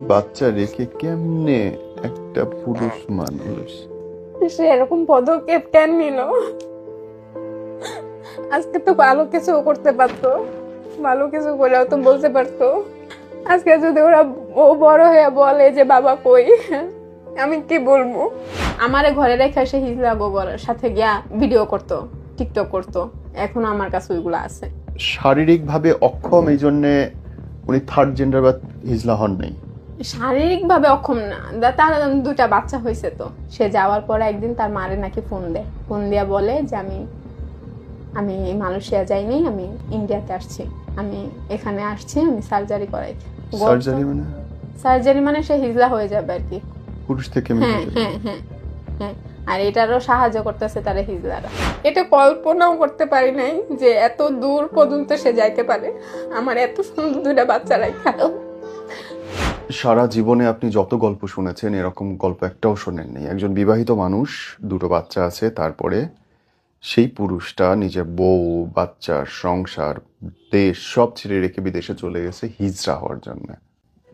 বাচ্চা রেখে কেমনে একটা পুরুষ মানুষ সে এরকম পদক্ষেপ কেন নিল? আজকে তো ভালো কিছু করতে পারতো, ভালো কিছু করেও তো বলতে পারতো। আজকে যদি ওরা ও বড় হয়ে বলে যে বাবা কই, আমি কি বলবো? আমারে ঘরে রেখে সে হিজলা গোবর সাথে গিয়া ভিডিও করতো, টিকটক করতো। এখন আমার কাছে ওইগুলো আছে। শারীরিকভাবে অক্ষম, এই জন্যে উনি থার্ড জেন্ডার বা হিজলা হন নাই। শারীরিক ভাবে অক্ষম না, তার দুটা বাচ্চা হয়েছে। তো সে যাওয়ার পরে একদিন তার মারে নাকি ফোন দেয়, ফোন দিয়া বলে যে আমি আমি মালয়েশিয়া যাইনি, আমি ইন্ডিয়াতে আসছি, আমি এখানে আসছি, আমি সার্জারি করাইছি। সার্জারি মানে সার্জারি মানে সে হিজলা হয়ে যাবে আর কি, পুরুষ থেকে মেয়ে হ্যাঁ হয়ে যাবে। হ্যাঁ হ্যাঁ হ্যাঁ। আর এটারও সাহায্য করতেছে তারা হিজলারা। এটা কল্পনাও করতে পারি নাই যে এত দূর পর্যন্ত সে যাইতে পারে, আমার এত সুন্দর দুইটা বাচ্চা রাখা। সারা জীবনে আপনি যত গল্প শুনেছেন এরকম গল্প একটাও শোনেননি। একজন বিবাহিত মানুষ, দুটো বাচ্চা আছে, তারপরে সেই পুরুষটা নিজের বউ, বাচ্চা, সংসার, দেশ সব ছেড়ে রেখে বিদেশে চলে গেছে হিজড়া হওয়ার জন্য।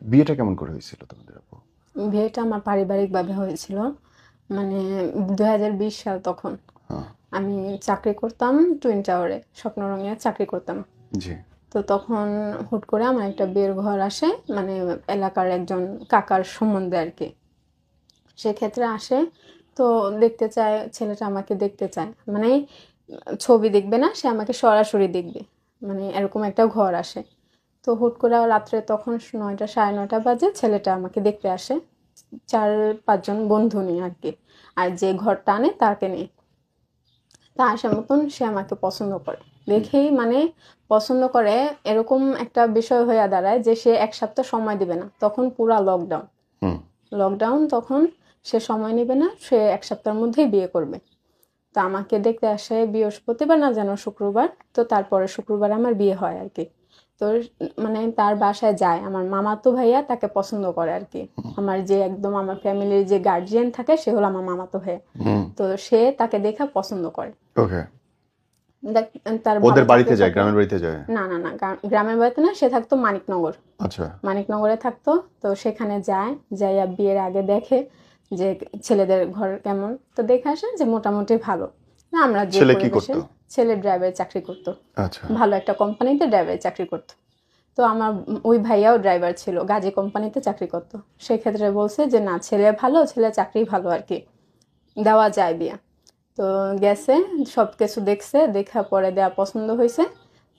বিয়েটা কেমন করে হয়েছিল তোমাদের আপু? বিয়েটা আমার পারিবারিক ভাবে হয়েছিল, মানে 2020 সাল। তখন হ্যাঁ। আমি চাকরি করতাম টুইন টাওয়ারে, স্বপ্নরঙে চাকরি করতাম। জি। তো তখন হুট করে আমার একটা বিয়ের ঘর আসে, মানে এলাকার একজন কাকার সম্বন্ধে আর কি। সেক্ষেত্রে আসে, তো দেখতে চায় ছেলেটা, আমাকে দেখতে চায়, মানে ছবি দেখবে না, সে আমাকে সরাসরি দেখবে, মানে এরকম একটা ঘর আসে। তো হুট করে রাত্রে তখন 9টা 9:30 বাজে ছেলেটা আমাকে দেখতে আসে, 4-5 জন বন্ধু নিয়ে আর কি। আর যে ঘরটা আনে তাকে নিয়ে। তা আসা মতন সে আমাকে পছন্দ করে, দেখেই মানে পছন্দ করে। এরকম একটা বিষয় হয়ে দাঁড়ায় যে সে 1 সপ্তাহ সময় দিবে না, তখন পুরা লকডাউন। হুম। লকডাউন তখন সে সময় নেবে না, সে 1 সপ্তাহের মধ্যেই বিয়ে করবে। তো আমাকে দেখতে আসে বৃহস্পতিবার না যেন শুক্রবার, তো তারপরে শুক্রবার আমার বিয়ে হয় আর কি। তো মানে তার বাসায় যায়, আমার মামাতো ভাইয়া তাকে পছন্দ করে আর কি। আমার যে একদম আমার ফ্যামিলির যে গার্জিয়ান থাকে সে হলো আমার মামাতো ভাইয়া। হুম। তো সে তাকে দেখে পছন্দ করে। ওকে। তার ওদের ভালো থাকতে বাড়িতে যায়, থাকে। গ্রামের বাড়িতে যায়? না না না, গ্রামের বাড়িতে না, সে থাকতো মানিকনগর। আচ্ছা। মানিকনগরে থাকতো। তো সেখানে যায়, যাইয়া বিয়ের আগে দেখে যে ছেলেদের ঘর কেমন। তো দেখে আসে যে মোটামুটি ভালো। না, আমরা যে ছেলে কি পরিবেশে, করতো? ছেলে ড্রাইভারের চাকরি করতো, আচ্ছা। ভালো একটা কোম্পানিতে ড্রাইভারের চাকরি করতো। তো আমার ওই ভাইয়াও ড্রাইভার ছিল, গাজী কোম্পানিতে চাকরি করতো। সেক্ষেত্রে বলছে যে না, ছেলে ভালো, ছেলে চাকরি ভালো আর কি, দেওয়া যায় বিয়া। তো গেছে, সব কিছু দেখছে, দেখা পরে দেওয়া পছন্দ হয়েছে।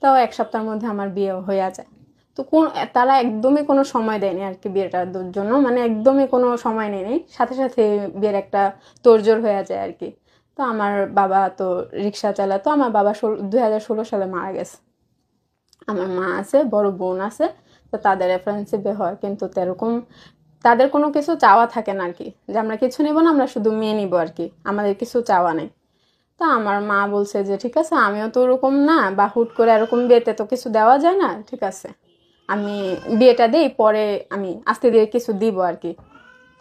তাও 1 সপ্তাহের মধ্যে আমার বিয়ে হয়ে যায়। তো কোন, তারা একদমই কোনো সময় দেয়নি আর কি বিয়েটার জন্য, মানে একদমই কোনো সময় নেয়নি, সাথে সাথে বিয়ের একটা তোড়জোড় হয়ে যায় আর কি। তো আমার বাবা তো রিক্সা চালাতো, আমার বাবা 2016 সালে মারা গেছে। আমার মা আছে, বড় বোন আছে। তো তাদের রেফারেন্সে বিয়ে হয়, কিন্তু এরকম তাদের কোনো কিছু চাওয়া থাকে না আর কি, যে আমরা কিছু নিব না, আমরা শুধু মেয়ে নিব আর কি, আমাদের কিছু চাওয়া নেই। তা আমার মা বলছে যে ঠিক আছে, আমিও তো ওরকম না, বা হুট করে এরকম বিয়েতে তো কিছু দেওয়া যায় না, ঠিক আছে আমি বিয়েটা দিই, পরে আমি আস্তে ধীরে কিছু দিব আর কি।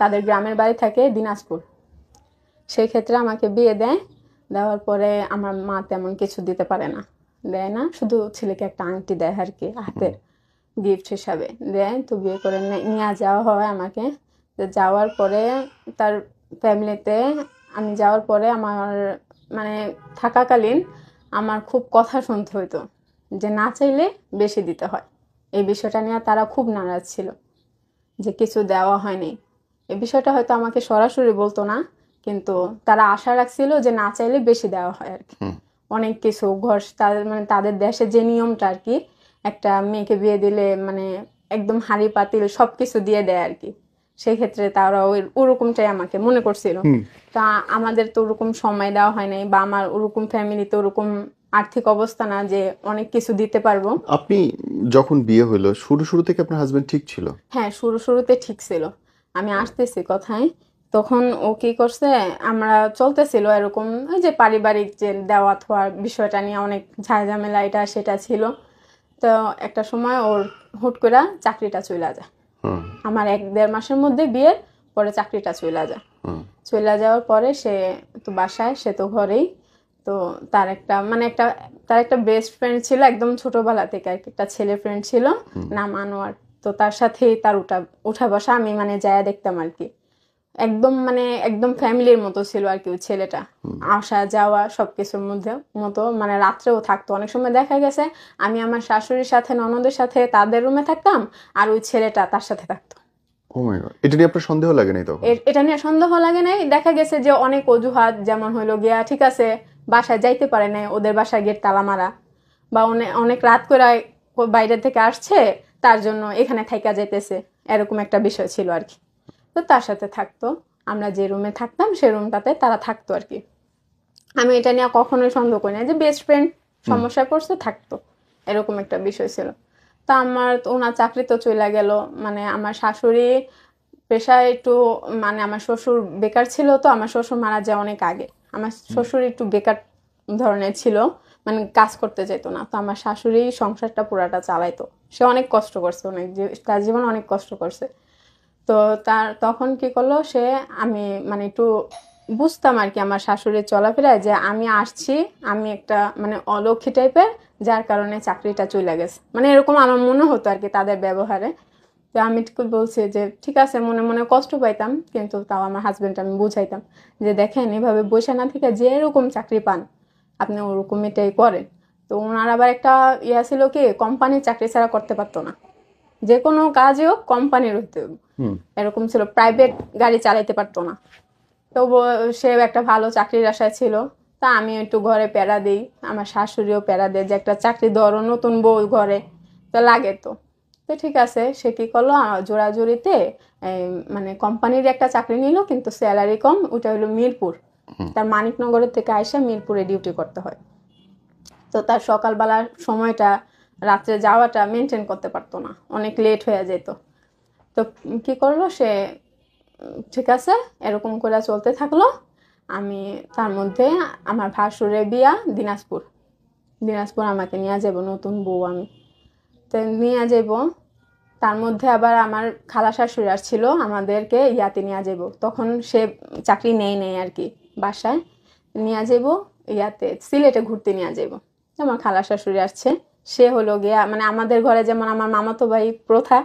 তাদের গ্রামের বাড়ি থাকে দিনাজপুর। সেই ক্ষেত্রে আমাকে বিয়ে দেয়। দেওয়ার পরে আমার মা তেমন কিছু দিতে পারে না, দেয় না, শুধু ছেলেকে একটা আংটি দেয় আর কি, হাতের গিফট হিসাবে দেয়। তো বিয়ে করে নিয়ে যাওয়া হয় আমাকে। তো যাওয়ার পরে তার ফ্যামিলিতে আমি যাওয়ার পরে আমার মানে থাকাকালীন আমার খুব কথা শুনতে হইতো যে না চাইলে বেশি দিতে হয়। এই বিষয়টা নিয়ে তারা খুব নারাজ ছিল যে কিছু দেওয়া হয়নি। এই বিষয়টা হয়তো আমাকে সরাসরি বলতো না, কিন্তু তারা আশা রাখছিল যে না চাইলে বেশি দেওয়া হয় আর কি। অনেক কিছু ঘর, তাদের মানে তাদের দেশে যে নিয়মটা আর কি, একটা মেয়েকে বিয়ে দিলে মানে একদম হাঁড়ি পাতিল সবকিছু দিয়ে দেয় আর কি। সেই ক্ষেত্রে তারা ওরকমটাই আমাকে মনে করছিল। তা আমাদের তো ওরকম সময় দেওয়া হয় নাই, বা আমার ওরকম ফ্যামিলিতে ওরকম আর্থিক অবস্থা না যে অনেক কিছু দিতে পারবো। আপনি যখন বিয়ে হলো শুরু শুরু থেকে আপনার হাজবেন্ড ঠিক ছিল? হ্যাঁ, শুরুতে ঠিক ছিল। আমি আসতেছি কথায়। তখন ও কি করছে, আমরা চলতেছিল এরকম ওই যে পারিবারিক যে দেওয়া থোয়ার বিষয়টা নিয়ে অনেক ঝামেলা, এটা সেটা ছিল। তো একটা সময় ওর হুট করে চাকরিটা চলে যায়। আমার 1-1.5 মাসের মধ্যে বিয়ের পরে চাকরিটা চলে যায়। চলে যাওয়ার পরে সে তো বাসায়, সে তো ঘরেই। তো তার একটা মানে তার একটা বেস্ট ফ্রেন্ড ছিল একদম ছোটবেলা থেকে আর কি, একটা ছেলে ফ্রেন্ড ছিল, নাম আনোয়ার। তো তার সাথেই তার উঠা বসা আমি মানে যায়া দেখতাম আর কি। একদম ফ্যামিলির মতো ছিল আর কি ওই ছেলেটা, আসা যাওয়া সবকিছুর মতো মানে রাত্রেও থাকতো। অনেক সময় দেখা গেছে আমি আমার শাশুড়ির সাথে ননদের সাথে তাদের রুমে থাকতাম, আর ওই ছেলেটা তার সাথে থাকতো। ও মাই গড, এটা নিয়ে আপনার সন্দেহ লাগে নাই তখন? এটা নিয়ে সন্দেহ লাগে নাই। দেখা গেছে যে অনেক অজুহাত, যেমন হইলো গিয়া ঠিক আছে বাসায় যাইতে পারে নাই, ওদের বাসায় গেট তালা মারা, বা অনেক রাত করে বাইরে থেকে আসছে তার জন্য এখানে থাইকা যাইতেছে, এরকম একটা বিষয় ছিল আর কি। তো তার সাথে থাকতো, আমরা যে রুমে থাকতাম সেই রুমটাতে তারা থাকতো আর কি। আমি এটা নিয়ে কখনোই সন্দেহ করি না যে বেস্ট ফ্রেন্ড সমস্যায় পড়ছে থাকতো, এরকম একটা বিষয় ছিল। তা ওনার চাকরি তো চলে গেল, মানে আমার শাশুড়ি পেশায় একটু, মানে আমার শ্বশুর বেকার ছিল, তো আমার শ্বশুর মারা যায় অনেক আগে। আমার শ্বশুর একটু বেকার ধরনের ছিল, মানে কাজ করতে যেত না। তো আমার শাশুড়ি সংসারটা পুরাটা চালাইতো। সে অনেক কষ্ট করছে, তার জীবনে অনেক কষ্ট করছে। তো তখন কি করলো সে, আমি মানে একটু বুঝতাম আর কি আমার শাশুড়ির চলাফেরায় যে আমি আসছি, আমি একটা মানে অলক্ষী টাইপের, যার কারণে চাকরিটা চলে গেছে, মানে এরকম আমার মনে হতো আর কি তাদের ব্যবহারে। তো আমি বলছি যে ঠিক আছে, মনে মনে কষ্ট পাইতাম, কিন্তু তাও আমার হাজবেন্ড আমি বুঝাইতাম যে দেখেন এভাবে বসে না থেকে যে এরকম চাকরি পান আপনি ওরকম এটাই করেন। তো ওনার আবার একটা ছিল কি, কোম্পানির চাকরি ছাড়া করতে পারতো না, যে কোনো কাজই হোক কোম্পানির হতে হবে, এরকম ছিল। প্রাইভেট গাড়ি চালাইতে পারতো না। তো সে একটা ভালো চাকরির আশায় ছিল। তা আমি একটু ঘরে প্যারা দিই, আমার শাশুড়িও প্যারা দেয় যে একটা চাকরি ধরো, নতুন বউ ঘরে তো লাগে। তো তো ঠিক আছে, সে কি করলো জোড়াজুড়িতে মানে কোম্পানির একটা চাকরি নিল, কিন্তু স্যালারি কম। ওটা হলো মিরপুর, তার মানিকনগরের থেকে আইসা মিরপুরে ডিউটি করতে হয়। তো তার সকালবেলার সময়টা রাত্রে যাওয়াটা মেনটেন করতে পারতো না, অনেক লেট হয়ে যেত। তো কি করলো সে, ঠিক আছে এরকম করে চলতে থাকলো। আমি তার মধ্যে আমার ভাসুরের বিয়া দিনাজপুর আমাকে নিয়ে যাব, নতুন বউ আমি, তো নিয়ে যাব। তার মধ্যে আবার আমার খালা শাশুড়ি আসছিল আমাদেরকে ইয়াতে নিয়ে যাব, তখন সে চাকরি নেই আর কি, বাসায় নিয়ে যাব, ইয়াতে সিলেটে ঘুরতে নিয়ে যাব। আমার খালা শাশুড়ি আসছে, সে হলো গিয়া মানে আমাদের ঘরে যেমন আমার মামাতো ভাই প্রথা,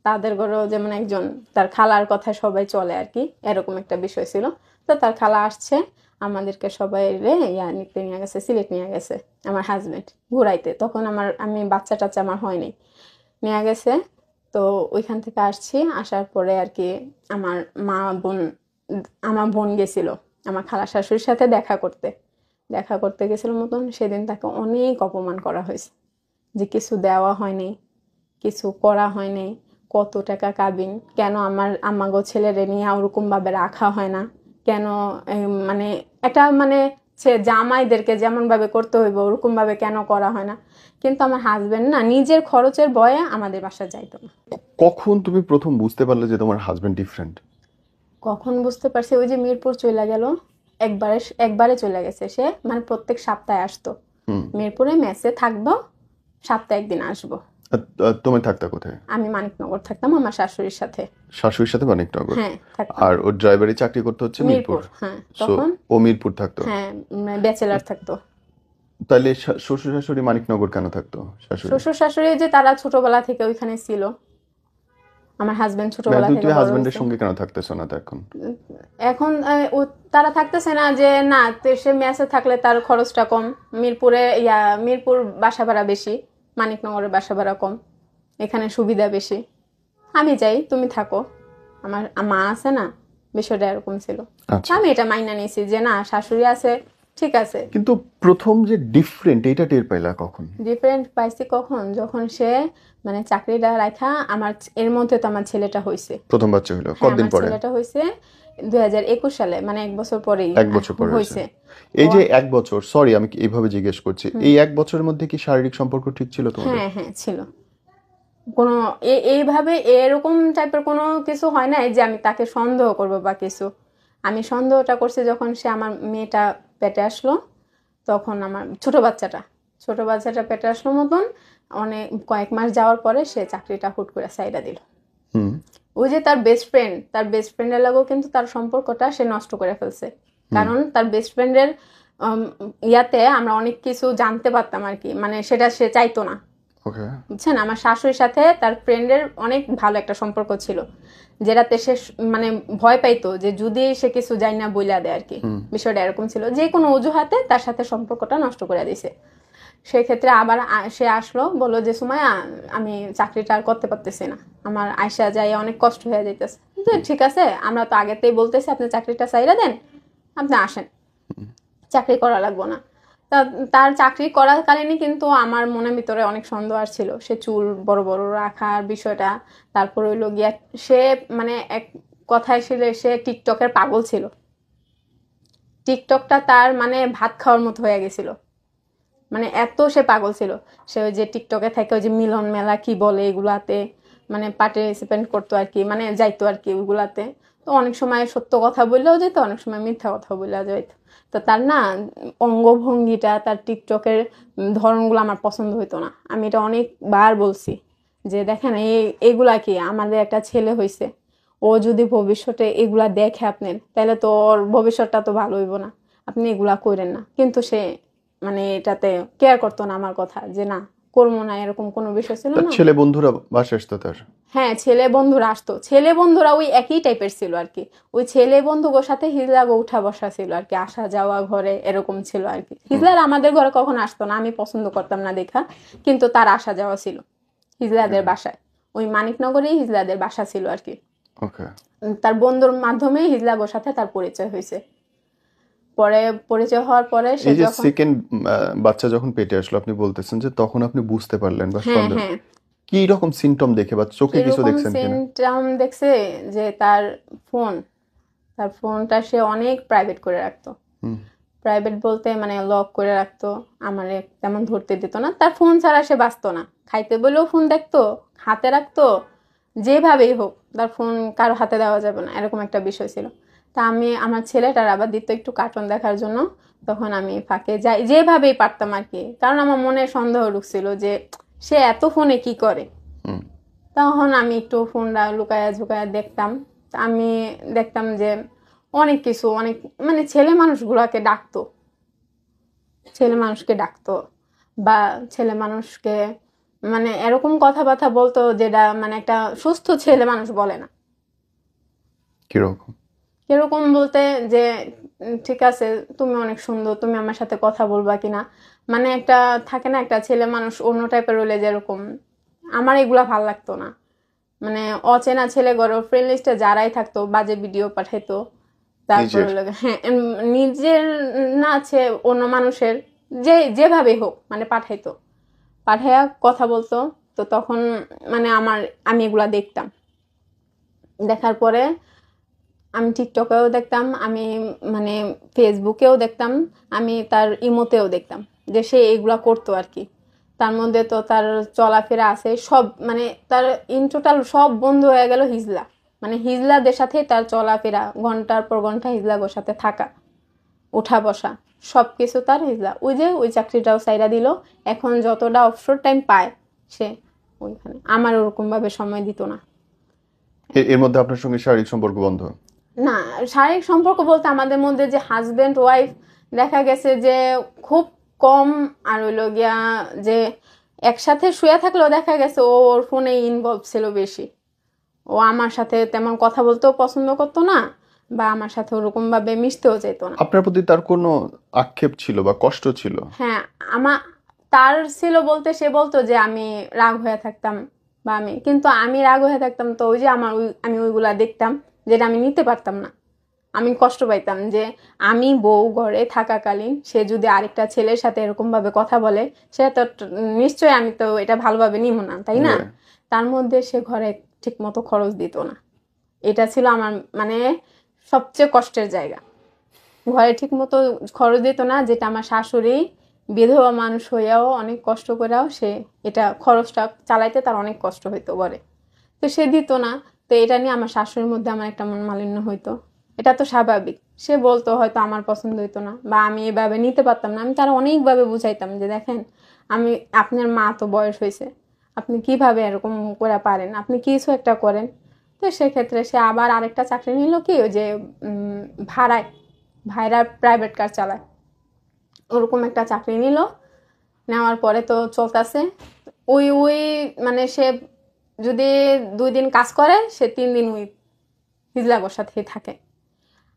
তাদের ঘরেও যেমন একজন তার খালার কথা সবাই চলে আর কি, এরকম একটা বিষয় ছিল। তো তার খালা আসছে, আমাদেরকে সবাই নিতে নিয়ে গেছে, সিলেট নিয়ে গেছে আমার হাজবেন্ড ঘুরাইতে। তখন আমি বাচ্চা টাচ্চা আমার হয়নি, নিয়ে গেছে। তো ওইখান থেকে আসছি, আসার পরে আর কি আমার আমার বোন গেছিল আমার খালা শাশুড়ির সাথে দেখা করতে গেছিল মতন। সেদিন তাকে অনেক অপমান করা হয়েছে, যে কিছু দেওয়া হয়নি, কিছু করা হয়নি, কত টাকা কাবিন, কেন আমার আমাগো ছেলেরে নিয়ে ওরকম ভাবে রাখা হয় না, কেন মানে এটা মানে জামাইদেরকে যেমন ভাবে করতে হইব ওরকম ভাবে কেন করা হয় না। কিন্তু আমার হাজবেন্ড না নিজের খরচের ভয়ে আমাদের বাসা যাইতো না। কখন তুমি প্রথম বুঝতে পারলে যে তোমার হাজবেন্ড ডিফারেন্ট? কখন বুঝতে পারছি, ওই যে মিরপুর চলে গেল, একবারে চলে গেছে সে, মানে প্রত্যেক সপ্তাহে আসতো মিরপুরে, মেসে থাকবো, সপ্তাহে একদিন আসবো। তুমি থাকতা কোথায়? আমি মানিকনগর থাকতাম আমার শাশুড়ির সাথে। শাশুড়ির সাথে মানিকনগর? হ্যাঁ থাকতাম। আর ও ড্রাইভারি চাকরি করতে হচ্ছে মিরপুর? হ্যাঁ So, তখন ও মিরপুর থাকতো? হ্যাঁ ব্যাচেলার থাকতো। তাহলে শ্বশুর শাশুড়ি মানিকনগর কেন থাকতো? শাশুড়ি শ্বশুর শাশুড়ি যে তারা ছোটবেলা থেকে ওইখানে ছিল, আমার হাজবেন্ড ছোটবেলা থেকে তুমি বড় হাজবেন্ডের হয়েছে। সঙ্গে কেন থাকতেছো না এখন? এখন তারা থাকতেছে না, যে না সে মেসে থাকলে তার খরচটা কম, মিরপুর বাসা ভাড়া বেশি, মানিকনগরের বাসা ভাড়া কম, এখানে সুবিধা বেশি, আমি যাই তুমি থাকো, আমার মা আছে না, বিষয়টা এরকম ছিল। আচ্ছা, আমি এটা মাইনা নিয়েছি যে না শাশুড়ি আছে, ঠিক আছে। কিন্তু প্রথম যে ডিফারেন্ট এটা টের পাইলা কখন? ডিফারেন্ট পাইছি কখন, যখন সে মানে চাকরিটা রাখা, আমার এর মধ্যে তো আমার ছেলেটা হয়েছে। প্রথম বাচ্চা হলো হ্যাঁ কতদিন আমার পরে? ছেলেটা হয়েছে 2021 সালে, মানে 1 বছর পরেই 1 বছর পরে হয়েছে। হয়েছে। এই যে 1 বছর, সরি আমি এইভাবে জিজ্ঞেস করছি, এই 1 বছরের মধ্যে কি শারীরিক সম্পর্ক ঠিক ছিল তোমাদের? হ্যাঁ ছিল। কোনো এইভাবে এরকম টাইপের কোনো কিছু হয় নাই যে আমি তাকে সন্দেহ করব বা কিছু। আমি সন্দেহটা করছি যখন সে আমার মেয়েটা পেটে আসলো, তখন আমার ছোট বাচ্চাটা পেটে আসলো মতন অনেক কয়েক মাস যাওয়ার পরে সে চাকরিটা হুট করে সাইডা দিল। ওই যে তার বেস্ট ফ্রেন্ডের লাগেও কিন্তু তার সম্পর্কটা সে নষ্ট করে ফেলছে। কারণ তার বেস্ট ফ্রেন্ডের ইয়াতে আমরা অনেক কিছু জানতে পারতাম আর কি, মানে সেটা সে চাইতো না। ওকে। বুঝছেন, আমার শাশুড়ির সাথে তার ফ্রেন্ডের অনেক ভালো একটা সম্পর্ক ছিল, যেটাতে সে মানে ভয় পাইতো যে যদি সে কিছু যাই না বইলা দেয় আর কি। বিষয়টা এরকম ছিল, যে কোনো অজুহাতে তার সাথে সম্পর্কটা নষ্ট করে দিছে। সেই ক্ষেত্রে আবার সে আসলো, বললো যে সুমাইয়া আমি চাকরিটা আর করতে পারতেছি না, আমার আয়সা যাই অনেক কষ্ট হয়ে যাইতেছে। তো ঠিক আছে, আমরা তো আগেতেই বলতেছি আপনি চাকরিটা চাইরা দেন, আপনি আসেন, চাকরি করা লাগবো না। তার চাকরি করাকালীনই কিন্তু আমার মনের ভিতরে অনেক সন্দেহ আসছিল, সে চুল বড় বড় রাখার বিষয়টা। তারপর হইলো গিয়া সে মানে এক কথায় ছিল সে টিকটকের পাগল ছিল। টিকটকটা তার মানে ভাত খাওয়ার মতো হয়ে গেছিল, মানে এত সে পাগল ছিল। সে ওই যে টিকটকে থাকে ওই যে মিলন মেলা কি বলে এগুলাতে মানে পার্টিসিপেন্ট করতো আর কি, মানে যাইতো আর কি ওইগুলাতে। তো অনেক সময় সত্য কথা বললেও যেত, অনেক সময় মিথ্যা কথা বললেও যেত। তো তার না অঙ্গভঙ্গিটা, তার টিকটকের ধরনগুলো আমার পছন্দ হইতো না। আমি এটা অনেকবার বলছি যে দেখেন এগুলা কি, আমাদের একটা ছেলে হয়েছে, ও যদি ভবিষ্যতে এগুলা দেখে আপনার, তাহলে তো ওর ভবিষ্যৎটা তো ভালো হইব না, আপনি এগুলা করেন না। কিন্তু সে মানে এটাতে কেয়ার করতো না আমার কথা, যে না করবো না, এরকম কোনো বিষয় ছিল তার না। ছেলে বন্ধুরা বাসায় আসতো তার? হ্যাঁ, ছেলে বন্ধুরা আসতো, ছেলে বন্ধুরা ওই একই টাইপের ছিল আর কি। ওই ছেলে বন্ধুগুলোর সাথে হিজলাগো উঠা বসা ছিল আর কি, আসা যাওয়া ঘরে এরকম ছিল আর কি। হিজলার আমাদের ঘরে কখনো আসতো না, আমি পছন্দ করতাম না দেখা, কিন্তু তার আসা যাওয়া ছিল হিজলাদের বাসায়। ওই মানিকনগরেই হিজলাদের বাসা ছিল আর কি। ওকে। তার বন্ধুর মাধ্যমে হিজলাগোর সাথে তার পরিচয় হয়েছে। পরে পরিচয় হওয়ার পরে সে এই যে যখন সেকেন্ড বাচ্চা যখন পেটে আসলো, আপনি বলতেছেন যে তখন আপনি বুঝতে পারলেন বা হ্যাঁ সন্দেহ, হ্যাঁ কি রকম সিমটম দেখে বা চোখে কিছু এরকম দেখছেন কিনা? সিমটম দেখছে যে ফোন তার ফোনটা সে অনেক প্রাইভেট করে রাখতো। হুম। প্রাইভেট বলতে মানে লক করে রাখতো, আমারে তেমন ধরতে দিত না। তার ফোন ছাড়া সে বাঁচতো না, খাইতে বলেও ফোন দেখতো, হাতে রাখতো, যেভাবেই হোক তার ফোন কারো হাতে দেওয়া যাবে না, এরকম একটা বিষয় ছিল। তা আমি আমার ছেলেটার আবার দিত একটু কার্টুন দেখার জন্য, তখন আমি ফাঁকে যাই যেভাবেই পারতাম আর কি, কারণ আমার মনে সন্দেহ ঢুকছিল যে সে এত ফোনে কি করে। হুম। তখন আমি একটু ফোনটা লুকায়া ঝুকায়া দেখতাম। তা আমি দেখতাম যে অনেক কিছু, অনেক মানে ছেলে মানুষকে ডাকতো বা ছেলে মানুষকে মানে এরকম কথাবার্তা বলতো যেটা মানে একটা সুস্থ ছেলে মানুষ বলে না। কিরকম? কিরকম বলতে যে ঠিক আছে তুমি অনেক সুন্দর, তুমি আমার সাথে কথা বলবা কিনা, মানে একটা থাকে না একটা ছেলে মানুষ অন্য টাইপের হলে যেরকম, আমার এগুলা ভাল লাগতো না। মানে অচেনা ছেলে ঘরে ফ্রেন্ড লিস্টে যারাই থাকতো বাজে ভিডিও পাঠাইতো। তারপর নিজের? হলো হ্যাঁ নিজের না আছে অন্য মানুষের, যেভাবে হোক মানে পাঠাইতো, পাঠাইয়া কথা বলতো। তো তখন মানে আমি এগুলা দেখতাম। দেখার পরে আমি টিকটকেও দেখতাম, আমি মানে ফেসবুকেও দেখতাম, আমি তার ইমোতেও দেখতাম যে সে এগুলা করতো আর কি। তার মধ্যে তো তার চলাফেরা আছে সব, মানে তার ইন টোটাল সব বন্ধ হয়ে গেল হিজলা, মানে হিজলাদের সাথে তার চলাফেরা, ঘন্টার পর ঘন্টা হিজলাগোর সাথে থাকা, উঠা বসা, সব কিছু তার হিজলা। ওই যে ওই চাকরিটাও সাইরা দিল, এখন যতটা অবসর টাইম পায় সে ওইখানে, আমার ওরকম ভাবে সময় দিত না। এর মধ্যে আপনার সঙ্গে শারীরিক সম্পর্ক বন্ধ? না, শারীরিক সম্পর্ক বলতে আমাদের মধ্যে যে হাজবেন্ড ওয়াইফ দেখা গেছে যে খুব কম। আর হইলো গিয়া যে একসাথে শুয়ে থাকলেও দেখা গেছে ও ওর ফোনে ইনভলভ ছিল বেশি। ও আমার সাথে তেমন কথা বলতেও পছন্দ করতো না, বা আমার সাথে ওরকম ভাবে মিশতেও যেত না। আপনার প্রতি তার কোনো আক্ষেপ ছিল বা কষ্ট ছিল? হ্যাঁ, আমার তার ছিল বলতে সে বলতো যে আমি রাগ হয়ে থাকতাম, বা কিন্তু আমি রাগ হয়ে থাকতাম তো ওই যে আমি ওইগুলা দেখতাম যেটা আমি নিতে পারতাম না। আমি কষ্ট পাইতাম যে আমি বউ ঘরে থাকাকালীন সে যদি আরেকটা ছেলের সাথে এরকম ভাবে কথা বলে, সে তো নিশ্চয়ই আমি তো এটা ভালোভাবে নিব না, তাই না? Right. তার মধ্যে সে ঘরে ঠিক মতো খরচ দিত না, এটা ছিল আমার মানে সবচেয়ে কষ্টের জায়গা। ঘরে ঠিক মতো খরচ দিত না, যেটা আমার শাশুড়ি বিধবা মানুষ হইয়াও অনেক কষ্ট করেও সে এটা খরচটা চালাইতে তার অনেক কষ্ট হইতো ঘরে। তো সে দিত না। তো এটা নিয়ে আমার শাশুড়ির মধ্যে আমার একটা মন মালিন্য হইতো। এটা তো স্বাভাবিক, সে বলতো হয়তো আমার পছন্দ হইতো না বা আমি এভাবে নিতে পারতাম না। আমি তার অনেকভাবে বুঝাইতাম যে দেখেন আমি, আপনার মা তো বয়স হয়েছে, আপনি কিভাবে এরকম করে পারেন, আপনি কিছু একটা করেন। তো সেক্ষেত্রে সে আবার আরেকটা চাকরি নিল, কি ওই যে ভাড়ায়, ভাইরা প্রাইভেট কার চালায়, ওরকম একটা চাকরি নিল। নেওয়ার পরে তো চলতেছে। ওই ওই মানে সে যদি 2 দিন কাজ করে, সে 3 দিন ওই হিজলাগোর সাথেই থাকে।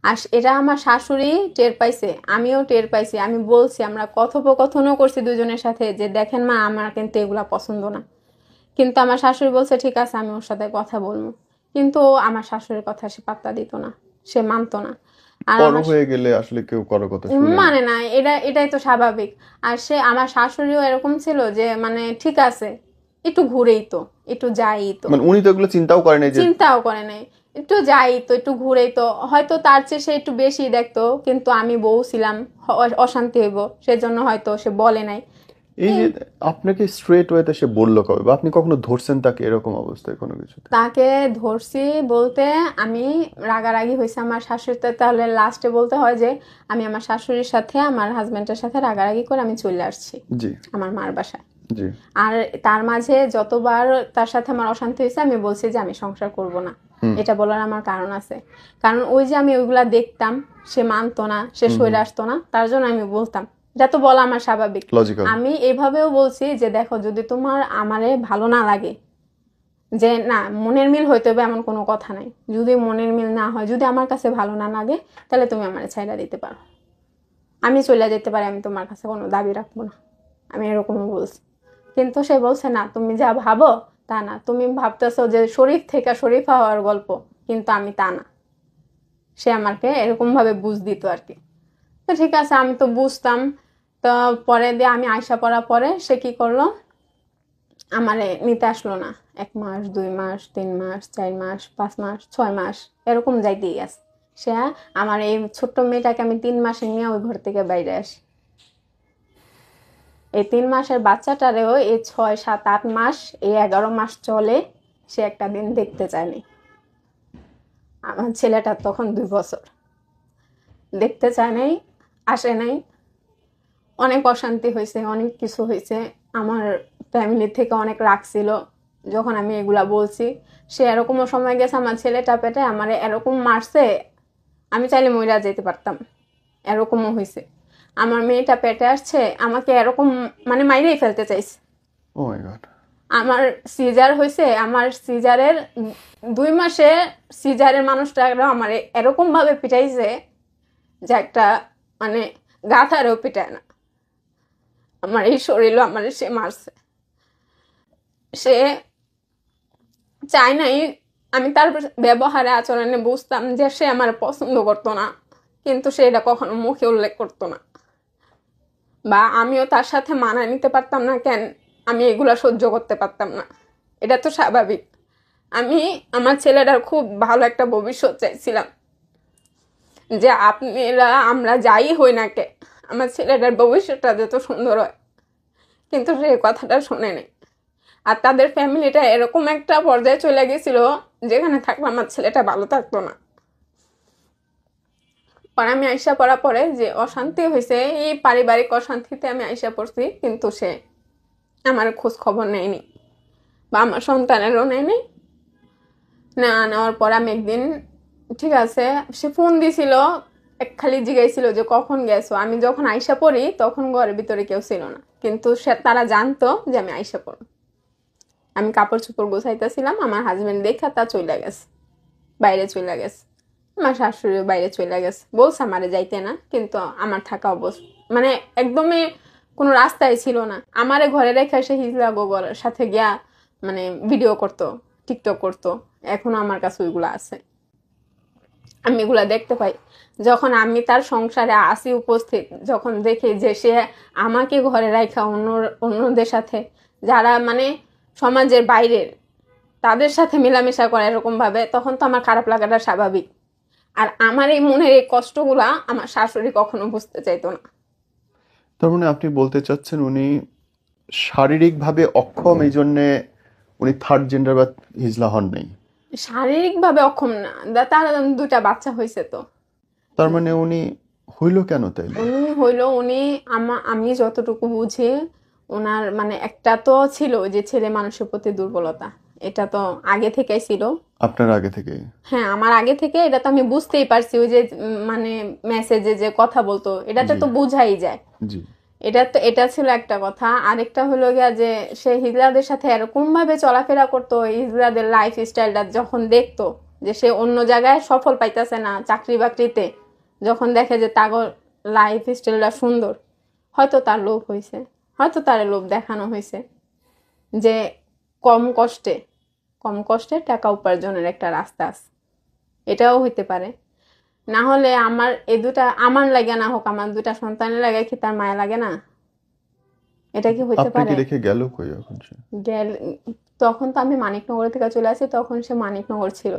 আর এটা আমার শাশুড়ি টের পাইছে, আমিও টের পাইছি। আমি বলছি, আমরা কথোপকথনও করছি দুজনের সাথে যে দেখেন মা, আমার কিন্তু এগুলা পছন্দ না। কিন্তু আমার শাশুড়ি বলছে ঠিক আছে, আমি ওর সাথে কথা বলবো। কিন্তু আমার শাশুড়ির কথা সে পাত্তা দিত না, সে মানতো না। আর বড় আমার হয়ে গেলে আসলে কেউ কারো কথা শুনে না। মানে না, এটাই তো স্বাভাবিক। আর সে আমার শাশুড়িও এরকম ছিল যে মানে ঠিক আছে, একটু ঘুরেই তো, একটু যাই তো, মানে উনি তো এগুলো চিন্তাও করেন যে চিন্তাও করে নাই, একটু যাই তো, একটু ঘুরেই তো। হয়তো তার চেয়ে সে একটু বেশি দেখতো, কিন্তু আমি বউ ছিলাম, অশান্তি হইব সেজন্য হয়তো সে বলে নাই। এই যে আপনাকে স্ট্রেট ওয়েতে সে বললো কবে, বা আপনি কখনো ধরছেন তাকে এরকম অবস্থায় কোনো কিছুতে? তাকে ধরছি বলতে আমি রাগারাগি হয়েছে আমার শাশুড়িতে, তাহলে লাস্টে বলতে হয় যে আমি আমার শাশুড়ির সাথে আমার হাজবেন্ডের সাথে রাগারাগি করে আমি চলে আসছি জি আমার মার বাসায়। জি। আর তার মাঝে যতবার তার সাথে আমার অশান্তি হয়েছে, আমি বলছি যে আমি সংসার করব না। এটা বলার আমার কারণ আছে, কারণ ওই যে আমি ওইগুলা দেখতাম, সে মানতো না, সে সইরে আসতো না, তার জন্য আমি বলতাম। এটা তো বলা আমার স্বাভাবিক। লজিক্যাল। আমি এভাবেও বলছি যে দেখো, যদি তোমার আমারে ভালো না লাগে, যে না মনের মিল হইতে হবে এমন কোনো কথা নাই। যদি মনের মিল না হয়, যদি আমার কাছে ভালো না লাগে, তাহলে তুমি আমারে ছাইড়া দিতে পারো, আমি চলে যেতে পারি, আমি তোমার কাছে কোনো দাবি রাখবো না। আমি এরকমও বলছি। কিন্তু সে বলছে না, তুমি যা ভাবো তা না, তুমি ভাবতেছো যে শরীফ থেকে শরীফা হওয়ার গল্প, কিন্তু আমি তা না। সে আমাকে এরকম ভাবে বুঝ দিত আর কি। তো ঠিক আছে, আমি তো বুঝতাম। তো পরে দিয়ে আমি আয়সা পড়ার পরে সে কি করলো, আমারে নিতে আসলো না। 1 মাস, 2 মাস, 3 মাস, 4 মাস, 5 মাস, 6 মাস এরকম যাইতেই আছে। সে আমার এই ছোট্ট মেয়েটাকে আমি 3 মাসে নিয়ে ওই ঘর থেকে বাইরে আসি। এই 3 মাসের বাচ্চাটারেও এই 6, 7, 8 মাস, এই 11 মাস চলে, সে একটা দিন দেখতে চায়নি। আমার ছেলেটার তখন 2 বছর, দেখতে চায় নাই, আসে নাই। অনেক অশান্তি হয়েছে, অনেক কিছু হয়েছে। আমার ফ্যামিলি থেকে অনেক রাগ ছিল যখন আমি এগুলা বলছি। সে এরকমও সময় গেছে, আমার ছেলেটা পেটে আমার এরকম মারছে, আমি চাইলে মইরা যেতে পারতাম, এরকমও হয়েছে। আমার মেয়েটা পেটে আসছে, আমাকে এরকম মানে মাইরেই ফেলতে চাইছে। ও মাই গড। আমার সিজার হয়েছে, আমার সিজারের 2 মাসে সিজারের মানুষটা আমার এরকম ভাবে পিটাইছে যে একটা মানে গাথারেও পিটায় না। আমার এই শরীরও আমার সে মারছে। সে চায় নাই, আমি তার ব্যবহারে আচরণে বুঝতাম যে সে আমার পছন্দ করতো না, কিন্তু সে এটা কখনো মুখে উল্লেখ করতো না। বা আমিও তার সাথে মানায় নিতে পারতাম না। কেন আমি এগুলা সহ্য করতে পারতাম না? এটা তো স্বাভাবিক। আমি আমার ছেলেটার খুব ভালো একটা ভবিষ্যৎ চাইছিলাম, যে আপনারা আমরা যাই হই না কে, আমার ছেলেটার ভবিষ্যৎটা যত সুন্দর হয়। কিন্তু সে কথাটা শোনে নেই। আর তাদের ফ্যামিলিটা এরকম একটা পর্যায়ে চলে গেছিল যেখানে থাকলে আমার ছেলেটা ভালো থাকতো না। পরে আমি আইসা পড়া পরে যে অশান্তি হয়েছে, এই পারিবারিক অশান্তিতে আমি আইসা পড়ছি, কিন্তু সে আমার খোঁজ খবর নেয়নি বা আমার সন্তানেরও নেয়নি। না নেওয়ার পর আমি একদিন, ঠিক আছে, সে ফোন দিছিল, খালি জিগাইছিল যে কখন গেছো। আমি যখন আইসা পড়ি তখন ঘরের ভিতরে কেউ ছিল না, কিন্তু সে তারা জানতো যে আমি আইসা পড়ব। আমি কাপড় চোপড় গোছাইতেছিলাম, আমার হাজবেন্ড দেখা তা চলে গেছে, বাইরে চলে গেছে। আমার শাশুড়ি বাইরে চলে গেছে, বলছে আমারে যাইতে না, কিন্তু আমার থাকা অবস্থা মানে একদমই কোনো রাস্তায় ছিল না। আমারে ঘরে রেখে সে হিজলা গোবরের সাথে গিয়া মানে ভিডিও করতো, টিকটক করতো। এখনো আমার কাছে ওইগুলো আছে, আমি এগুলা দেখতে পাই। যখন আমি তার সংসারে আসি উপস্থিত, যখন দেখি যে সে আমাকে ঘরে রাখা অন্যদের সাথে, যারা মানে সমাজের বাইরের, তাদের সাথে মেলামেশা করে এরকম ভাবে, তখন তো আমার খারাপ লাগাটা স্বাভাবিক। আর আমার এই মনের এই কষ্টগুলা আমার শাশুড়ি কখনো বুঝতে চাইতো না। তার মানে আপনি বলতে চাচ্ছেন উনি শারীরিকভাবে অক্ষম, এই জন্যে উনি থার্ড জেন্ডার বা হিজলা হন নাই? শারীরিক ভাবে অক্ষম না, তার 2টা বাচ্চা হয়েছে তো। তার মানে উনি হইল কেন তাইলে? উনি হইলো, উনি আমি যতটুকু বুঝি, ওনার মানে একটা তো ছিল যে ছেলে মানুষের প্রতি দুর্বলতা, এটা তো আগে থেকেই ছিল। আপনার আগে থেকে? হ্যাঁ, আমার আগে থেকে এটা তো আমি বুঝতেই পারছি। ওই যে মানে মেসেজে যে কথা বলতো, এটাতে জি তো বুঝাই যায়। জি। এটা ছিল একটা কথা। আরেকটা হলো গিয়া যে সে হিজড়াদের সাথে এরকম ভাবে চলাফেরা করতো, হিজড়াদের লাইফ স্টাইলটা যখন দেখতো যে সে অন্য জায়গায় সফল পাইতেছে না চাকরি বাকরিতে, যখন দেখে যে তাগর লাইফ স্টাইলটা সুন্দর, হয়তো তার লোভ হয়েছে, হয়তো তার লোভ দেখানো হয়েছে যে কম কষ্টে টাকা উপার্জনের একটা রাস্তা আছে, এটাও হইতে পারে। না হলে আমার এই দুটা আমার লাগে না হোক, আমার দুটা সন্তানের লাগে কি তার মায়া লাগে না? এটা কি হইতে আপনাকে পারে? রেখে গেল কই এখন সে? গেল, তখন তো আমি মানিকনগর থেকে চলে আসি, তখন সে মানিকনগর ছিল।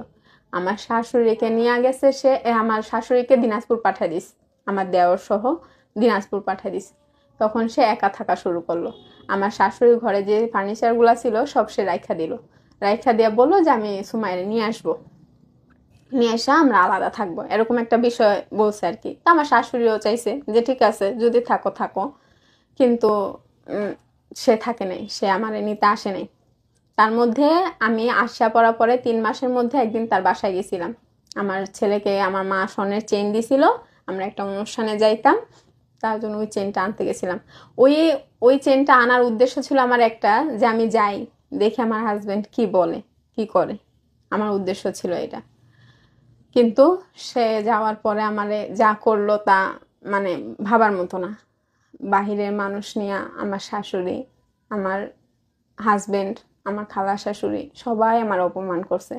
আমার শাশুড়িকে নিয়ে গেছে সে, আমার শাশুড়িকে দিনাজপুর পাঠিয়ে দিস, আমার দেওর সহ দিনাজপুর পাঠিয়ে দিস। তখন সে একা থাকা শুরু করলো। আমার শাশুড়ির ঘরে যে ফার্নিচারগুলো ছিল সব সে রাইখা দিল, রাইখা দিয়া বললো যে আমি সুমাইরে নিয়ে আসবো, নিয়ে এসে আমরা আলাদা থাকবো, এরকম একটা বিষয় বলছে আর কি। তা আমার শাশুড়িও চাইছে যে ঠিক আছে যদি থাকো থাকো, কিন্তু সে থাকে নাই, সে আমার নিতে আসে নাই। তার মধ্যে আমি আসা পড়া পরে 3 মাসের মধ্যে একদিন তার বাসায় গেছিলাম। আমার ছেলেকে আমার মা স্বর্ণের চেইন দিছিল, আমরা একটা অনুষ্ঠানে যাইতাম, তার জন্য ওই চেনটা আনতে গেছিলাম। ওই ওই চেনটা আনার উদ্দেশ্য ছিল আমার একটা, যে আমি যাই দেখি আমার হাজবেন্ড কি বলে কি করে, আমার উদ্দেশ্য ছিল এটা। কিন্তু সে যাওয়ার পরে আমারে যা করলো তা মানে ভাবার মতো না। বাহিরের মানুষ নিয়ে আমার শাশুড়ি, আমার হাজবেন্ড, আমার খালা শাশুড়ি সবাই আমার অপমান করছে।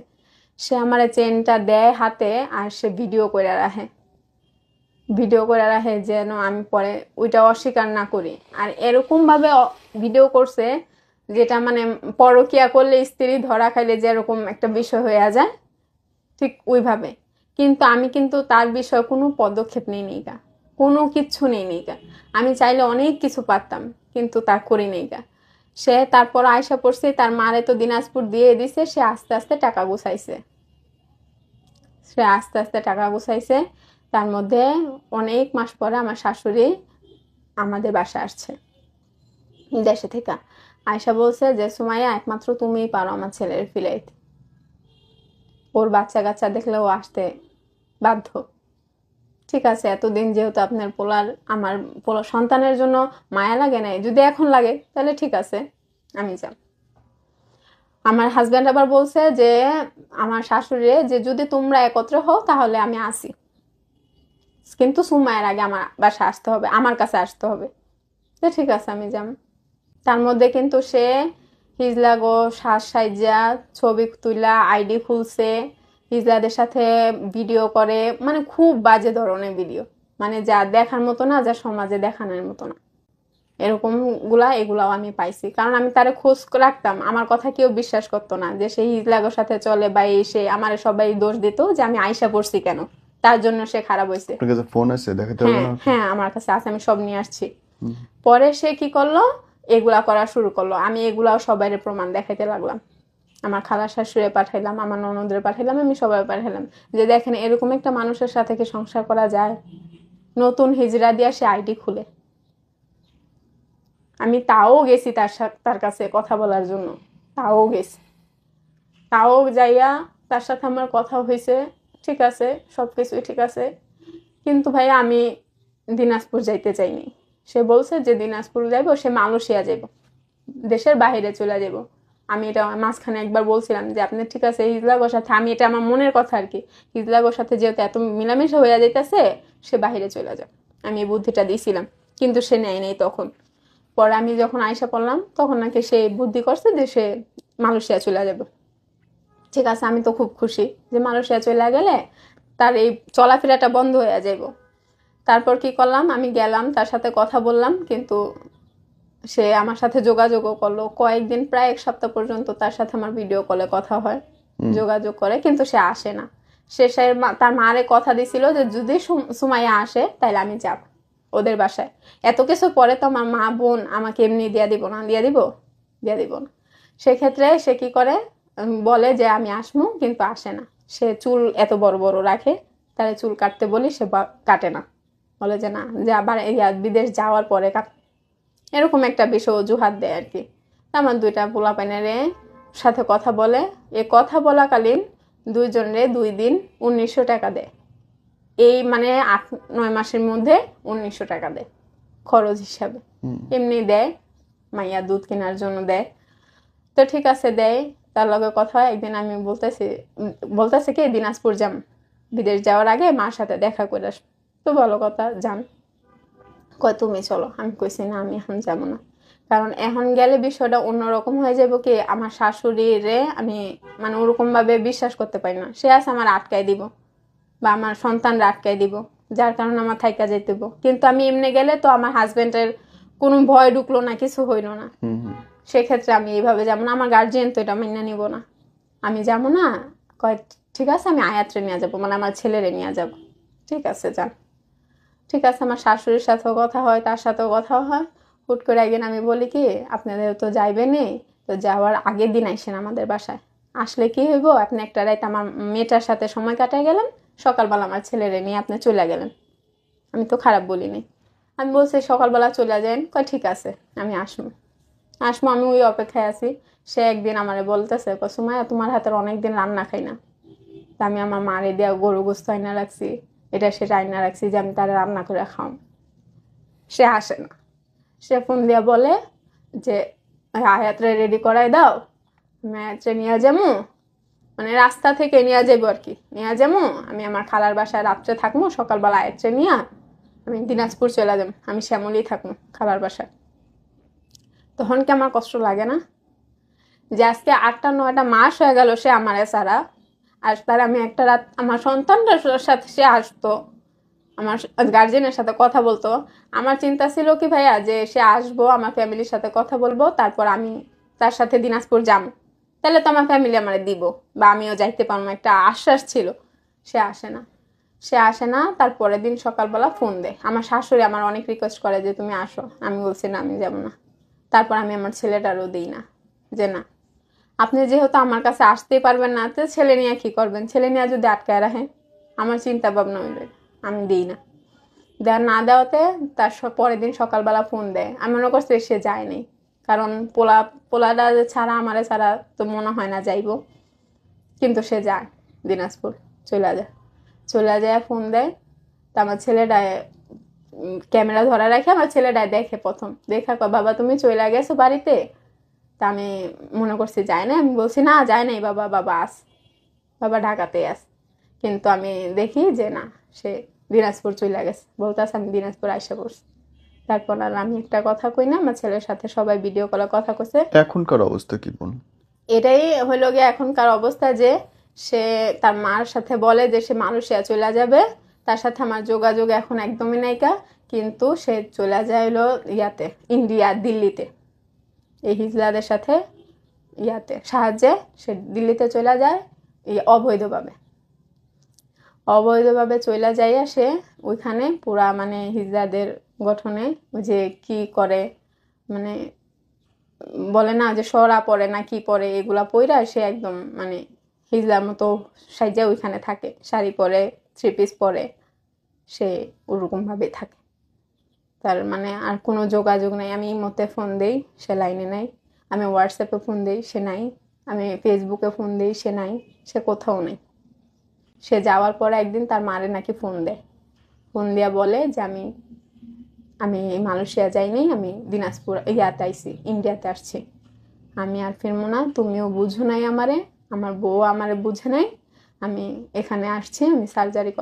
সে আমার চেনটা দেয় হাতে আর সে ভিডিও করে রাখে যেন আমি পরে ওইটা অস্বীকার না করি। আর এরকম ভাবে ভিডিও করছে যেটা মানে পরকিয়া করলে স্ত্রী ধরা খাইলে যেরকম একটা বিষয় হয়ে যায়, ঠিক ওইভাবে। কিন্তু আমি কিন্তু তার বিষয়ে কোনো পদক্ষেপ নেই গা, কোনো কিচ্ছু নেই গা। আমি চাইলে অনেক কিছু পারতাম, কিন্তু তা করি নেই গা। সে তারপর আয়সা পড়ছে, তার মারে তো দিনাজপুর দিয়ে দিছে, সে আস্তে আস্তে টাকা গুছাইছে, তার মধ্যে অনেক মাস পরে আমার শাশুড়ি আমাদের বাসায় আসছে দেশে থেকে। আয়সা বলছে যে সুমাইয়া একমাত্র তুমিই পারো আমার ছেলের ফিলাইতে, ওর বাচ্চা কাচ্চা দেখলে ও আসতে বাধ্য। ঠিক আছে, এতদিন যেহেতু আপনার আমার সন্তানের জন্য মায়া লাগে নাই, যদি এখন লাগে তাহলে ঠিক আছে আমি যাব। আমার হাজব্যান্ড আবার বলছে যে আমার শাশুড়ি যে যদি তোমরা একত্র হও তাহলে আমি আসি, কিন্তু সুমায়ের আগে আমার বাসা আসতে হবে, আমার কাছে আসতে হবে। তো ঠিক আছে আমি যাব। তার মধ্যে কিন্তু সে হিজলা গো শ্বাস সাইজা ছবি তুলা আইডি খুলছে, হিজলাদের সাথে ভিডিও করে, মানে খুব বাজে ধরনের ভিডিও, মানে যা দেখার মতো না, যা সমাজে দেখানোর মতো না। এগুলাও আমি পাইছি, কারণ আমি তারে খোঁজ রাখতাম। আমার কথা কেউ বিশ্বাস করতো না যে সে হিজলাগোর সাথে চলে, বা সে আমার সবাই দোষ দিত যে আমি আইসা পড়ছি কেন, তার জন্য সে খারাপ হয়েছে। আপনার কাছে ফোন আছে, দেখাতে হবে হ্যাঁ না? হ্যাঁ আমার কাছে আছে, আমি সব নিয়ে আসছি। পরে সে কি করলো, এগুলা করা শুরু করলো। আমি এগুলাও সবাই প্রমাণ দেখাইতে লাগলাম, আমার খালা শাশুড়ি পাঠাইলাম, আমার ননদের পাঠাইলাম, আমি সবাই পাঠাইলাম যে দেখেন এরকম একটা মানুষের সাথে কি সংসার করা যায়। নতুন হিজড়া দিয়া সে আইডি খুলে, আমি তাও গেছি তার কাছে কথা বলার জন্য, তাও যাইয়া তার সাথে আমার কথা হয়েছে, ঠিক আছে সবকিছুই ঠিক আছে। কিন্তু ভাইয়া আমি দিনাজপুর যাইতে চাইনি। সে বলছে যে দিনাজপুর যাইব, সে মালয়েশিয়া যাইব, দেশের বাইরে চলে যাব। আমি এটা মাঝখানে একবার বলছিলাম যে আপনি ঠিক আছে হিজলাগোর সাথে, আমি এটা আমার মনের কথা আর কি, হিজলাগোর সাথে যেহেতু এত মিলামেশা হয়ে যাইতেছে সে বাহিরে চলে যাও, আমি এই বুদ্ধিটা দিয়েছিলাম, কিন্তু সে নেয় নেই তখন। পরে আমি যখন আয়সা পড়লাম তখন নাকি সে বুদ্ধি করছে যে সে মালয়েশিয়া চলে যাবে। ঠিক আছে, আমি তো খুব খুশি যে মালয়েশিয়া চলে গেলে তার এই চলাফেরাটা বন্ধ হয়ে যাইব। তারপর কি করলাম, আমি গেলাম তার সাথে কথা বললাম, কিন্তু সে আমার সাথে যোগাযোগও করলো কয়েকদিন, প্রায় 1 সপ্তাহ পর্যন্ত তার সাথে আমার ভিডিও কলে কথা হয়, যোগাযোগ করে, কিন্তু সে আসে না। সে তার মারে কথা দিছিল যে যদি সুমাইয়া আসে তাহলে আমি যাব ওদের বাসায়। এত কিছু পরে তো আমার মা বোন আমাকে এমনি দিয়া দিব না, দিয়া দিব না। সেক্ষেত্রে সে কি করে, বলে যে আমি আসমু, কিন্তু আসে না। সে চুল এত বড় বড় রাখে, তাহলে চুল কাটতে বলি সে কাটে না, বলে যে না, যে আবার বিদেশ যাওয়ার পরে এরকম একটা বিষয় অজুহাত দেয় আর কি। আমার 2টা পোলাপাইনের সাথে কথা বলে, এ কথা বলাকালীন 2জনের 2 দিন 1900 টাকা দেয়, এই মানে 8-9 মাসের মধ্যে 1900 টাকা দেয়। খরচ হিসাবে এমনি দেয়, মাইয়া দুধ কেনার জন্য দেয়। তো ঠিক আছে দেয়, তার লগে কথা হয়। একদিন আমি বলতেছি কি দিনাজপুর যাম, বিদেশ যাওয়ার আগে মার সাথে দেখা করে আস। তো ভালো কথা, যান। কয় তুমি চলো। আমি কইছি না, আমি এখন যাবো না, কারণ এখন গেলে বিষয়টা অন্যরকম হয়ে যাবো। কি আমার শাশুড়িরে আমি মানে ওরকম ভাবে বিশ্বাস করতে পারি না। সে আছে আমার আটকাই দিব বা আমার সন্তানরা আটকাই দিব, যার কারণে আমার থাইকা যেতে হইব। কিন্তু আমি এমনি গেলে তো আমার হাজবেন্ডের কোনো ভয় ঢুকলো না, কিছু হইলো না। সেক্ষেত্রে আমি এইভাবে যাবো না, আমার গার্জিয়ান তো এটা মেনে নিব না। আমি যাবো না। কয় ঠিক আছে, আমি আয়াত্রে নিয়ে যাবো, মানে আমার ছেলেরে নিয়ে যাবো। ঠিক আছে যান। ঠিক আছে, আমার শাশুড়ির সাথেও কথা হয়, তার সাথেও কথা হয়। হুট করে একদিন আমি বলি কি আপনাদের তো যাইবেনি, তো যাওয়ার আগের দিন আইসেন আমাদের বাসায়। আসলে কি হইব, আপনি একটা রাত আমার মেয়েটার সাথে সময় কাটাই গেলেন, সকালবেলা আমার ছেলেরে নিয়ে আপনি চলে গেলেন। আমি তো খারাপ বলিনি। আমি বলছি সকালবেলা চলে যান। কয় ঠিক আছে, আমি আসবো। আমি ওই অপেক্ষায় আছি। সে একদিন আমারে বলতেছে, সুমাইয়া তোমার হাতের অনেকদিন রান্না খাই না। তা আমি আমার মারে দেওয়া গরু গোস্ত আইনা রাখছি, এটা সেটা আইনা রাখছি যে আমি তারা রান্না করে খাও। সে আসে না। সে ফোন দিয়া বলে যে আয়াত্রে রেডি করাই দাও, আমি আয়াত্রে নিয়ে যাবো, মানে রাস্তা থেকে নিয়ে যাবো আর কি, নিয়ে যাবো। আমি আমার খালার বাসায় রাত্রে থাকবো, সকালবেলা আয়াত্রে নিয়ে আমি দিনাজপুর চলে যাবো, আমি শ্যামলি থাকবো খালার বাসায়। তখন কি আমার কষ্ট লাগে না যে আজকে 8-9 মাস হয়ে গেল সে আমারে সারা। আর তার আমি একটা রাত আমার সন্তানদের সাথে সে আসতো, আমার গার্জেনের সাথে কথা বলতো। আমার চিন্তা ছিল কি ভাইয়া যে সে আসবো, আমার ফ্যামিলির সাথে কথা বলবো, তারপর আমি তার সাথে দিনাজপুর যাম, তাহলে তো আমার ফ্যামিলি আমারে দিব বা আমিও যাইতে পারবো, একটা আশ্বাস ছিল। সে আসে না। তারপরের দিন সকালবেলা ফোন দেয়। আমার শাশুড়ি আমার অনেক রিকোয়েস্ট করে যে তুমি আসো, আমি বলছি না, আমি যাবো না। তারপর আমি আমার ছেলেটারও দিই না, যে না আপনি যেহেতু আমার কাছে আসতেই পারবেন না, তো ছেলে নিয়ে কি করবেন, ছেলে নিয়ে যদি আটকায় রাখেন আমার চিন্তা ভাবনা হইবে, আমি দিই না। না দেওয়াতে তার পরের দিন সকালবেলা ফোন দেয়। আমি মনে করছি সে যায়নি, কারণ পোলাটা ছাড়া আমারে ছাড়া তো মনে হয় না যাইব। কিন্তু সে যায় দিনাজপুর, চলে যায় ফোন দেয়। তা আমার ছেলেটায় ক্যামেরা ধরা রাখে, আমার ছেলেটায় দেখে, প্রথম দেখা কয় বাবা তুমি চলে গেছো বাড়িতে। তা আমি মনে করছি যায় না, আমি বলছি না যায় নাই বাবা, বাবা ঢাকাতে আস। কিন্তু আমি দেখি যে না, সে দিনাজপুর চলে গেছে। বলতেছে আমি দিনাজপুর আইসা পড়ছি। তারপর আর আমি একটা কথা কই না, আমার ছেলের সাথে সবাই ভিডিও কলে কথা কইছে। এখনকার অবস্থা কি বোন? এটাই হইল গিয়ে এখনকার অবস্থা, যে সে তার মার সাথে বলে যে সে মালয়েশিয়া চলে যাবে, তার সাথে আমার যোগাযোগ এখন একদমই নাইকা। কিন্তু সে চলে যায় হলো ইয়াতে, ইন্ডিয়া, দিল্লিতে, এই হিজলাদের সাথে সাহায্যে সে দিল্লিতে চলে যায় অবৈধভাবে চলে যাইয়া সে ওইখানে পুরা মানে হিজলাদের গঠনে যে কি করে, মানে বলে না যে সরা পরে না কি পরে, এগুলা পইরা সে একদম মানে হিজলার মতো সাইজা ওইখানে থাকে, শাড়ি পরে, 3 পিস পরে, সে ওরকম ভাবে থাকে। তার মানে আর কোনো যোগাযোগ নাই। আমি মতে ফোন দেই, সে লাইনে নাই। আমি হোয়াটসঅ্যাপে ফোন দেই, সে নাই। আমি ফেসবুকে ফোন দেই, সে নাই। সে কোথাও নেই। সে যাওয়ার পরে একদিন তার মারে নাকি ফোন দেয়, ফোন দিয়া বলে যে আমি মালয়েশিয়া যাই নাই, আমি দিনাজপুর ইয়াতে আইছি, ইন্ডিয়াতে আসছি, আমি আর ফিরবো না, তুমিও বুঝো নাই আমারে, আমার বউ আমারে বুঝে নাই, আমি এখানে আসছি, আমি সার্জারি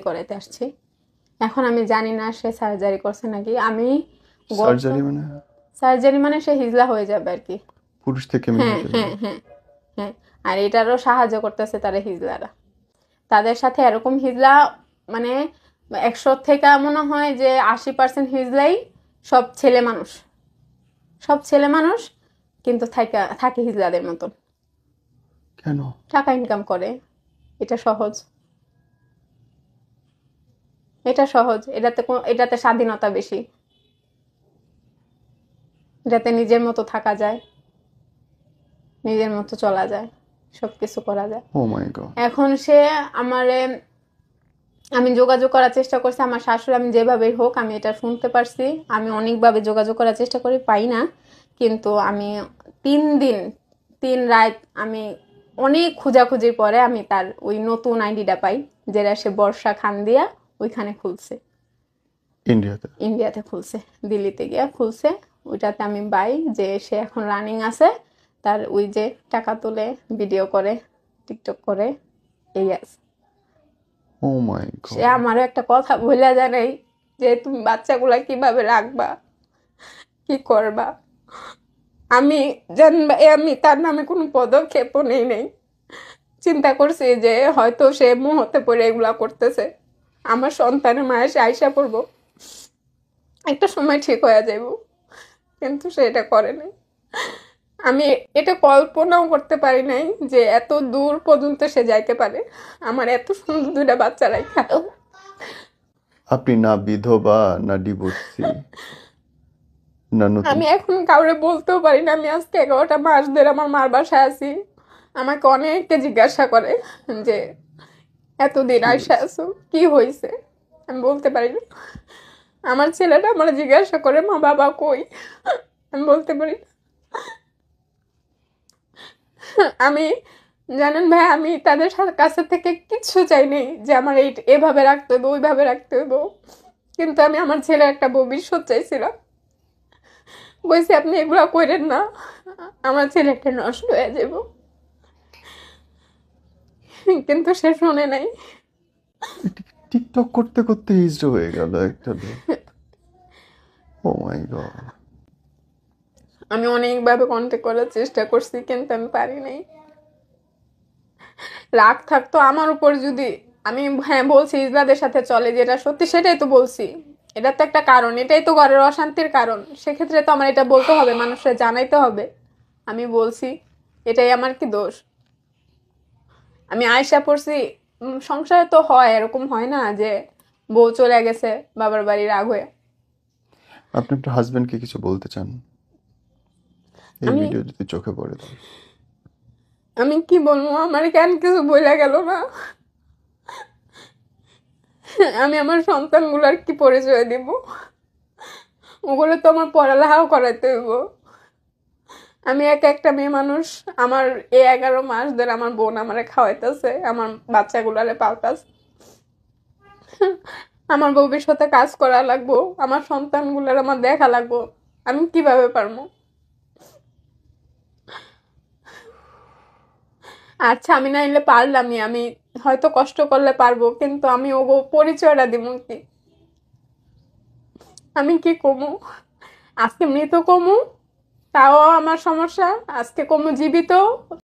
করাইতে আসছি। এখন আমি জানি না সে সার্জারি করছে নাকি। আমি সার্জারি মানে সে হিজলা হয়ে যাবে আর কি, পুরুষ থেকে হ্যাঁ হ্যাঁ হ্যাঁ হ্যাঁ। আর এটারও সাহায্য করতেছে তারা হিজলারা। তাদের সাথে এরকম হিজলা মানে 100 থেকে মনে হয় যে 80% হিজলাই সব ছেলে মানুষ, কিন্তু থাকে হিজলাদের মতন। কেন? টাকা ইনকাম করে। এটা সহজ, এটাতে স্বাধীনতা বেশি, এটাতে নিজের মতো থাকা যায়, নিজের মতো চলা যায়, সবকিছু করা যায়। ও মাই গড। এখন সে আমি যোগাযোগ করার চেষ্টা করছি, আমার শাশুড়ি, আমি যেভাবে হোক আমি এটা শুনতে পারছি, আমি অনেকভাবে যোগাযোগ করার চেষ্টা করি, পাই না। কিন্তু আমি 3 রাত আমি অনেক খোঁজাখুঁজির পরে আমি তার ওই নতুন আইডিটা পাই, যেটা সে বর্ষা খান দিয়া ওইখানে খুলছে, ইন্ডিয়াতে? ইন্ডিয়াতে খুলছে, দিল্লিতে গিয়া খুলছে। ওইটাতে আমি বাই যে সে এখন রানিং আছে, তার ওই যে টাকা তুলে ভিডিও করে, টিকটক করে, এই আছে। ও মাই সে গড। আমারও একটা কথা বলে জানাই যে তুমি বাচ্চাগুলা কিভাবে রাখবা, কি করবা। আমি জানবা আমি তার নামে কোনো পদক্ষেপও নেই নাই। চিন্তা করছি যে হয়তো সে মুহূর্তে পড়ে এগুলা করতেছে, আমার সন্তানের মায়ের সে আইসা পড়বো, একটা সময় ঠিক হয়ে যাইব, কিন্তু সে এটা করে নাই। আমি এটা কল্পনাও করতে পারি নাই যে এত দূর পর্যন্ত সে যাইতে পারে, আমার এত সুন্দর দুইটা বাচ্চা রাখা। আপনি না বিধবা না ডিভোর্সি না নতুন? আমি এখন কাউরে বলতেও পারি না। আমি আজকে 11টা মাস ধরে আমার মার বাসায় আছি। আমাকে অনেকে জিজ্ঞাসা করে যে এতদিন আইসা আছো, কি হয়েছে, আমি বলতে পারি না। আমার ছেলেটা আমার জিজ্ঞাসা করে মা বাবা কই, আমি বলতে পারি না। আমি জানেন ভাই, আমি তাদের কাছে থেকে কিচ্ছু চাইনি যে আমার এভাবে রাখতে হইব, ওইভাবে রাখতে হইব, কিন্তু আমি আমার ছেলের একটা ভবিষ্যৎ চাইছিলাম। বলছি আপনি এগুলা করেন না, আমার ছেলেটা নষ্ট হয়ে যাব, কিন্তু সে শুনে নাই। টিকটক করতে করতে হিজড়া হয়ে গেল একটা লোক। ও মাই গড। আমি অনেকভাবে কন্ট্যাক্ট করার চেষ্টা করছি, কিন্তু আমি পারি নাই। রাগ থাকতো আমার উপর যদি, আমি হ্যাঁ বলছি ইসলাদের সাথে চলে, যেটা সত্যি সেটাই তো বলছি। এটা তো একটা কারণ, এটাই তো ঘরের অশান্তির কারণ, সেক্ষেত্রে তো আমার এটা বলতে হবে, মানুষের জানাইতে হবে। আমি বলছি, এটাই আমার কি দোষ? আমি আয়সা পড়ছি। সংসারে তো হয়, এরকম হয় না যে বউ চলে গেছে বাবার বাড়ি রাগ হয়ে। আপনি আপনার হাজবেন্ডকে কিছু বলতে চান? এই আমি ভিডিও যদি চোখে পড়ে তাহলে? আমি কি বলবো, আমার কেন কিছু বইলা গেল না। আমি আমার সন্তানগুলার কি পরিচয় দিব? ওগুলো তো আমার পড়ালেখাও করাইতে হইব। আমি একটা মেয়ে মানুষ। আমার 11 মাস ধরে আমার বোন আমারে খাওয়াইতেছে, আমার বাচ্চাগুলারে পালতাছে। আমার ভবিষ্যতে কাজ করা লাগবো, আমার সন্তানগুলার আমার দেখা লাগবো। আমি কিভাবে পারবো? আচ্ছা আমি না এলে পারলামই, আমি হয়তো কষ্ট করলে পারবো, কিন্তু আমি ওগো পরিচয়টা দিব কি? আমি কি কমু? আজকে মৃত কমু তাও আমার সমস্যা, আজকে কমু জীবিত